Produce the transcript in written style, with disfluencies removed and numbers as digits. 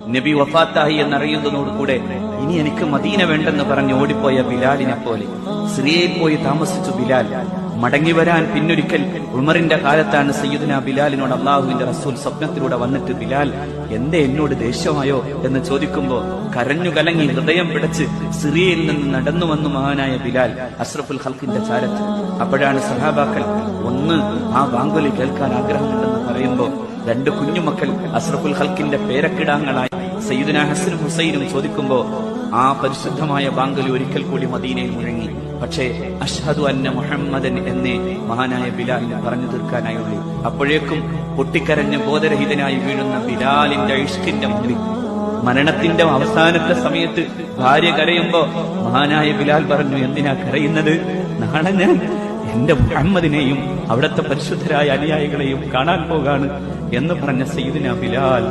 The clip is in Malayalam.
നബി വഫാത്തായി എന്നറിയുന്നതോടുകൂടെ ഇനി എനിക്ക് മദീന വേണ്ടെന്ന് പറഞ്ഞ് ഓടിപ്പോയ ബിലാലിനെ പോലെ സിറിയയിൽ പോയി താമസിച്ചു ബിലാൽ. മടങ്ങി വരാൻ പിന്നൊരിക്കൽ ഉമറിന്റെ കാലത്താണ് സയ്യിദുന ബിലാലിനോട് അള്ളാഹുവിന്റെ റസൂൽ സ്വപ്നത്തിലൂടെ വന്നിട്ട്, ബിലാൽ എന്തേ എന്നോട് ദേഷ്യമായോ എന്ന് ചോദിക്കുമ്പോ കരഞ്ഞു കലങ്ങി ഹൃദയം പിടച്ച് സിറിയയിൽ നിന്ന് നടന്നു വന്നു മഹാനായ ബിലാൽ അഷ്റഫുൽ ഖൽഖിന്റെ ചാരത്ത്. അപ്പോഴാണ് സഹാബാക്കൾ ഒന്ന് ആ ബാങ്കുലി കേൾക്കാൻ ആഗ്രഹമുണ്ടെന്ന് പറയുമ്പോ രണ്ട് കുഞ്ഞുമക്കൾ അഷ്റഫുൽ ഖൽഖിന്റെ പേരക്കിടാങ്ങളായി സയ്യിദുന ഹസനും ഹുസൈനും ചോദിക്കുമ്പോ ആ പരിശുദ്ധമായ ബാങ്കലി ഒരിക്കൽ കൂടി മദീനയിൽ മുഴങ്ങി. പക്ഷേ അഷ്ഹദു അന്ന മുഹമ്മദൻ എന്നേ മഹാനായ ബിലാലിന് പറഞ്ഞു തീർക്കാനായുള്ളൂ. അപ്പോഴേക്കും പൊട്ടിക്കരഞ്ഞ് ബോധരഹിതനായി വീഴുന്ന ബിലാലിന്റെ ഇഷ്കിന്റെ മുന്നിൽ മരണത്തിന്റെ അവസാനത്തെ സമയത്ത് ഭാര്യ കരയുമ്പോ മഹാനായ ബിലാൽ പറഞ്ഞു, എന്തിനാ കരയുന്നത്? നാളെ ഞാൻ എന്റെ മുഹമ്മദിനെയും അവിടുത്തെ പരിശുദ്ധരായ അനുയായികളെയും കാണാൻ പോകാണ് എന്ന് പറഞ്ഞ സയ്യിദുന ബിലാൽ